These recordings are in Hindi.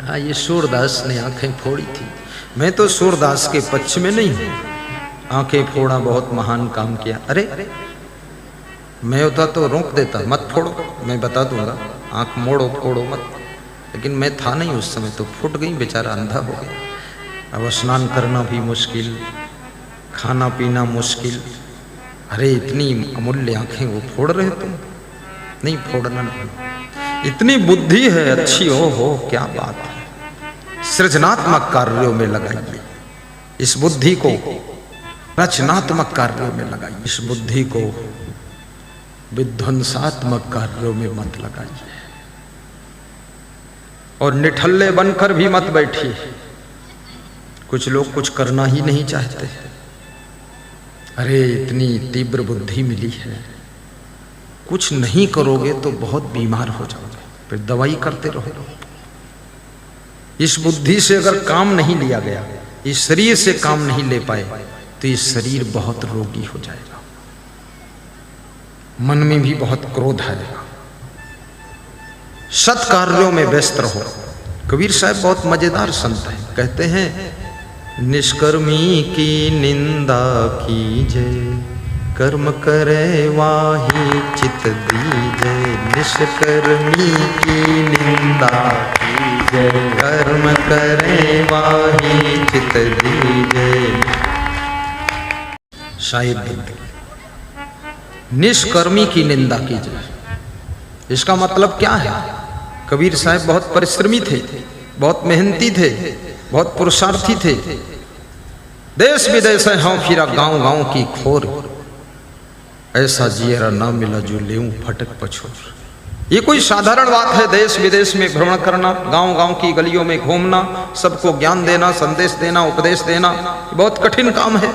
हाँ, ये सूरदास ने आंखें फोड़ी थी। मैं तो सूरदास के पक्ष में नहीं हूं। आंखें फोड़ा बहुत महान काम किया। अरे मैं होता तो रोक देता, मत फोड़ो, मैं बता दूंगा, आंख मोड़ो फोड़ो मत। लेकिन मैं था नहीं उस समय, तो फूट गई, बेचारा अंधा हो गया। अब स्नान करना भी मुश्किल, खाना पीना मुश्किल। अरे इतनी अमूल्य आंखें वो फोड़ रहे तुम? नहीं, फोड़ना नहीं। इतनी बुद्धि है अच्छी, हो क्या बात है। सृजनात्मक कार्यों में लगाइए इस बुद्धि को, रचनात्मक कार्यों में लगाइए इस बुद्धि को, विध्वंसात्मक कार्यों में मत लगाइए। और निठल्ले बनकर भी मत बैठिए। कुछ लोग कुछ करना ही नहीं चाहते। अरे इतनी तीव्र बुद्धि मिली है, कुछ नहीं करोगे तो बहुत बीमार हो जाओगे, फिर दवाई करते रहो। इस बुद्धि से अगर काम नहीं लिया गया, इस शरीर से काम नहीं ले पाए, तो ये शरीर बहुत रोगी हो जाएगा, मन में भी बहुत क्रोध आएगा। सत कार्यों में व्यस्त रहो। कबीर साहब बहुत मजेदार संत हैं, कहते हैं निष्कर्मी की निंदा कीजे, कर्म करे वाही चित दीजे। निष्कर्मी की निंदा कीजे, कर्म करे वाही चित दीजे। शायद निष्कर्मी की निंदा कीजिए, इसका मतलब क्या है? कबीर साहब बहुत परिश्रमी थे, बहुत मेहनती थे, बहुत पुरुषार्थी थे। देश विदेश हाँ फिरा गांव गांव की खोर, ऐसा जियरा ना मिला जो लेऊं फटक पछोर। ये कोई साधारण बात है? देश विदेश में भ्रमण करना, गांव गांव की गलियों में घूमना, सबको ज्ञान देना, संदेश देना, उपदेश देना, बहुत कठिन काम है।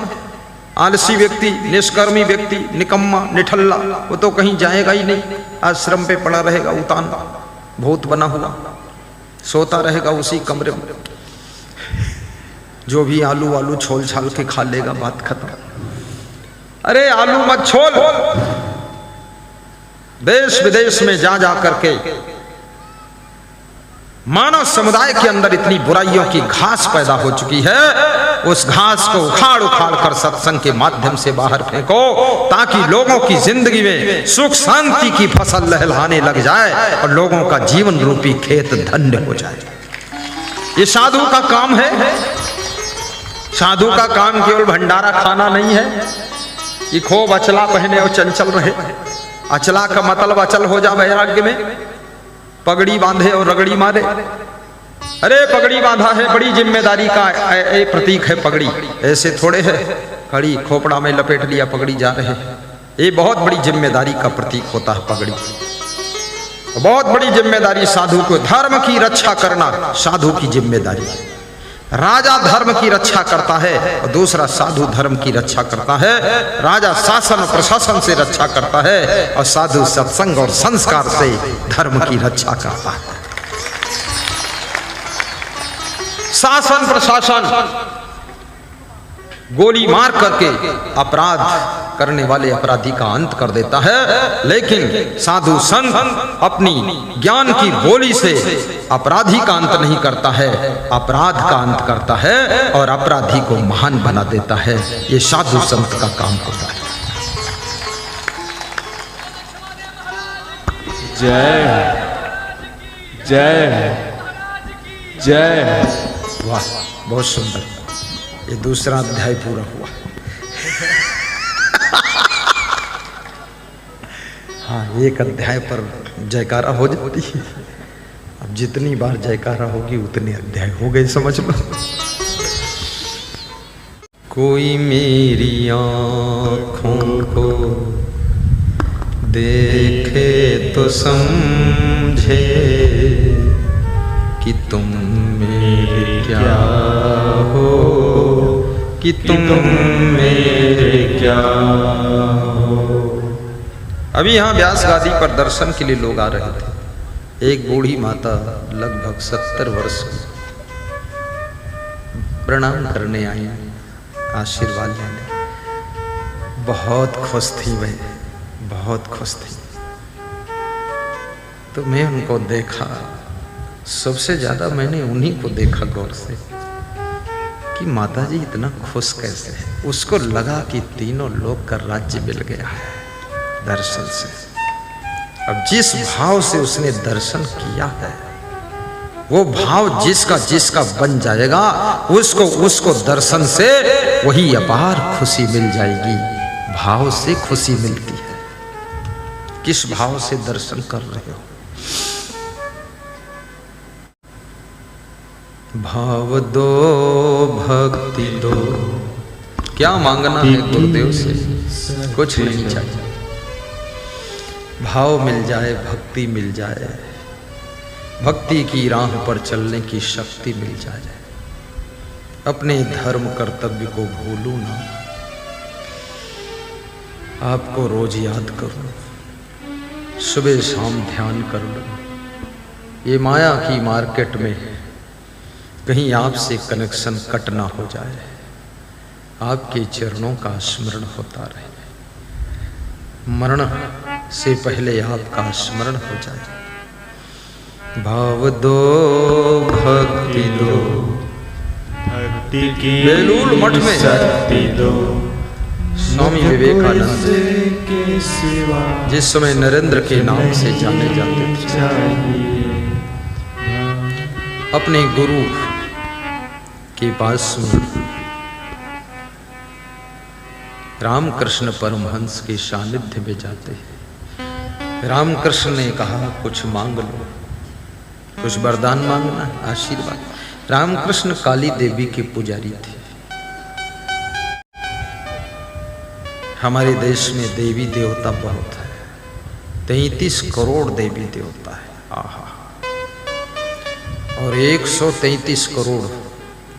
आलसी व्यक्ति, निष्कर्मी व्यक्ति, निकम्मा, निठल्ला, वो तो कहीं जाएगा ही नहीं, आश्रम पे पड़ा रहेगा, उतान भूत बना हुआ, सोता रहेगा उसी कमरे में, जो भी आलू आलू छोल छाल के खा लेगा, बात खत्म। अरे आलू मत छोल। देश विदेश में जा जा करके मानव समुदाय के अंदर इतनी बुराइयों की घास पैदा हो चुकी है, उस घास को उखाड़ उखाड़ कर सत्संग के माध्यम से बाहर फेंको, ताकि लोगों की जिंदगी में सुख शांति की फसल लहलहाने लग जाए और लोगों का जीवन रूपी खेत धन्य हो जाए। ये साधु का काम है। साधु का काम केवल भंडारा खाना नहीं है कि खूब अचला पहने और चंचल रहे। अचला का मतलब अचल हो जा वैराग्य में, पगड़ी बांधे और रगड़ी मारे। अरे पगड़ी बांधा है, बड़ी जिम्मेदारी का प्रतीक है पगड़ी, ऐसे थोड़े है खड़ी खोपड़ा में लपेट लिया पगड़ी जा रहे। ये बहुत बड़ी जिम्मेदारी का प्रतीक होता है पगड़ी। बहुत बड़ी जिम्मेदारी साधु को, धर्म की रक्षा करना साधु की जिम्मेदारी है। राजा धर्म की रक्षा करता है और दूसरा साधु धर्म की रक्षा करता है। राजा शासन प्रशासन से रक्षा करता है और साधु सत्संग और संस्कार से धर्म की रक्षा करता है। शासन प्रशासन गोली मार करके अपराध करने वाले अपराधी का अंत कर देता है, लेकिन साधु संत अपनी ज्ञान की गोली से अपराधी का अंत नहीं करता है, अपराध का अंत करता है और अपराधी को महान बना देता है। ये साधु संत का काम होता है। जय जय जय। वाह, बहुत सुंदर। ये दूसरा अध्याय पूरा हुआ। हाँ, एक अध्याय पर जयकारा हो जाती है। अब जितनी बार जयकारा होगी उतने अध्याय हो गए, समझ लो। कोई मेरी आँखों को देखे तो समझे कि तुम मेरे क्या हो, कि तुम मेरे क्या हो। अभी यहाँ व्यास गादी पर दर्शन के लिए लोग आ रहे थे। एक बूढ़ी माता लगभग 70 वर्ष प्रणाम करने आई, आशीर्वाद लेने। बहुत खुश थी वह, बहुत खुश थी। तो मैं उनको देखा, सबसे ज्यादा मैंने उन्हीं को देखा गौर से कि माता जी इतना खुश कैसे है। उसको लगा कि तीनों लोक का राज्य मिल गया है दर्शन से। अब जिस भाव से उसने दर्शन किया है, वो भाव जिसका जिसका बन जाएगा, उसको उसको दर्शन से वही अपार खुशी मिल जाएगी। भाव से खुशी मिलती है। किस भाव से दर्शन कर रहे हो? भाव दो भक्ति दो। क्या मांगना है गुरुदेव से? कुछ नहीं चाहिए। भाव मिल जाए, भक्ति मिल जाए, भक्ति की राह पर चलने की शक्ति मिल जाए, अपने धर्म कर्तव्य को भूलूं ना, आपको रोज याद करूं, सुबह शाम ध्यान कर लूं। ये माया की मार्केट में कहीं आपसे कनेक्शन कट ना हो जाए, आपके चरणों का स्मरण होता रहे, मरण से पहले आपका स्मरण हो जाए। भाव दो भक्ति दो, भक्ति की बेलूर मठ में शक्ति दो, स्वामी विवेकानंद के सिवा जिस समय नरेंद्र के नाम से जाने जाते थे, अपने गुरु के पास में रामकृष्ण परमहंस के सानिध्य में जाते हैं। रामकृष्ण ने कहा कुछ मांग लो, कुछ वरदान मांगना, आशीर्वाद। रामकृष्ण काली देवी के पुजारी थे। हमारे देश में देवी देवता बहुत है, 33 करोड़ देवी देवता है। आहा, और 133 करोड़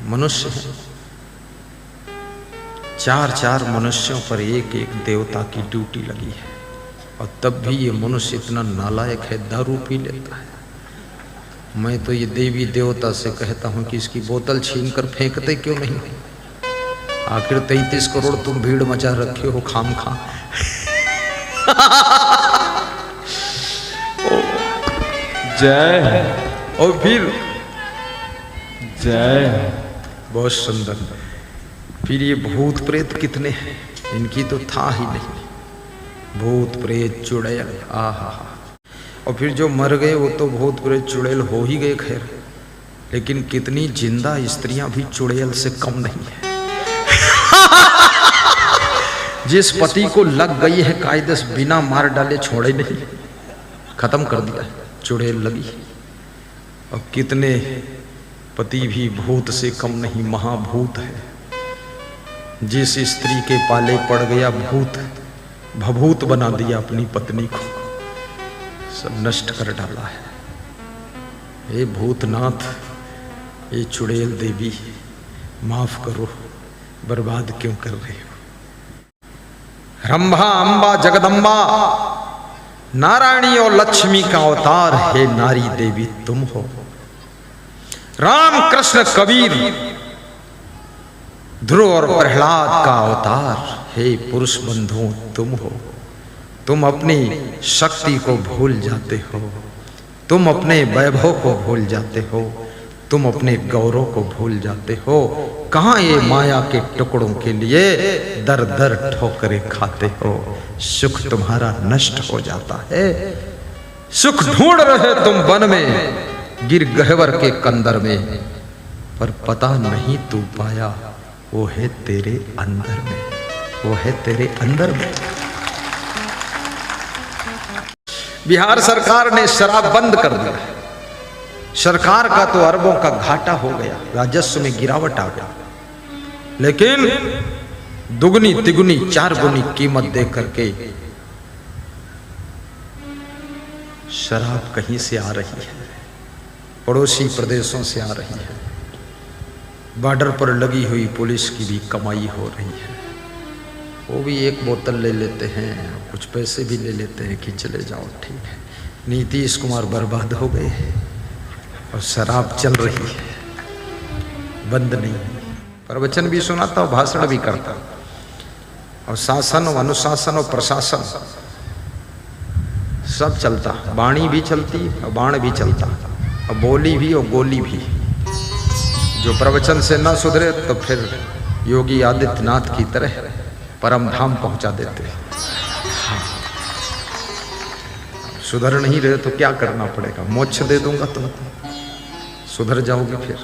मनुष्य हैं। 4-4 मनुष्यों पर एक एक देवता की ड्यूटी लगी है। और तब भी ये मनुष्य इतना नालायक है, दारू पी लेता है। मैं तो ये देवी देवता से कहता हूं कि इसकी बोतल छीन कर फेंकते क्यों नहीं? आखिर 33 करोड़ तुम भीड़ मचा रखे हो खाम खा। जय। और फिर जय। बहुत सुंदर। फिर ये भूत प्रेत कितने हैं, इनकी तो था ही नहीं। भूत प्रेत चुड़ैल, आहा। और फिर जो मर गए वो तो भूत प्रेत चुड़ैल हो ही गए, खैर। लेकिन कितनी जिंदा स्त्रियां भी चुड़ैल से कम नहीं है। जिस पति को लग गई है कायदे से बिना मार डाले छोड़े नहीं, खत्म कर दिया, चुड़ैल लगी। और कितने पति भी भूत से कम नहीं, महाभूत है। जिस स्त्री के पाले पड़ गया भूत, भभूत बना दिया अपनी पत्नी को, सब नष्ट कर डाला है। हे भूतनाथ, ये चुड़ैल देवी, माफ करो, बर्बाद क्यों कर रहे हो? रंभा, अंबा, जगदम्बा, नारायणी और लक्ष्मी का अवतार है नारी देवी तुम हो। राम कृष्ण कबीर, ध्रुव और प्रहलाद का अवतार हे पुरुष बंधुओं तुम हो। तुम अपनी शक्ति को भूल जाते हो, तुम अपने वैभव को भूल जाते हो, तुम अपने गौरव को भूल जाते हो। कहाँ ये माया के टुकड़ों के लिए दर दर ठोकरें खाते हो। सुख तुम्हारा नष्ट हो जाता है। सुख ढूंढ रहे तुम वन में, गिर गहवर के कंदर में, पर पता नहीं तू पाया वो है तेरे अंदर में, वो है तेरे अंदर में। बिहार सरकार ने शराब बंद कर दिया। सरकार का तो अरबों का घाटा हो गया, राजस्व में गिरावट आ गई। लेकिन दुगनी तिगुनी 4 गुनी कीमत दे करके शराब कहीं से आ रही है, पड़ोसी प्रदेशों से आ रही है। बॉर्डर पर लगी हुई पुलिस की भी कमाई हो रही है। वो भी एक बोतल ले लेते हैं, कुछ पैसे भी ले लेते हैं कि चले जाओ, ठीक है। नीतीश कुमार बर्बाद हो गए और शराब चल रही है, बंद नहीं। प्रवचन भी सुनाता, भाषण भी करता, और शासन और अनुशासन और प्रशासन सब चलता। वाणी भी चलती और बाण भी चलता। और बोली भी और गोली भी। जो प्रवचन से ना सुधरे तो फिर योगी आदित्यनाथ की तरह परम धाम पहुंचा देते। सुधर नहीं रहे तो क्या करना पड़ेगा? मोक्ष दे दूंगा तुमको, सुधर जाओगे फिर।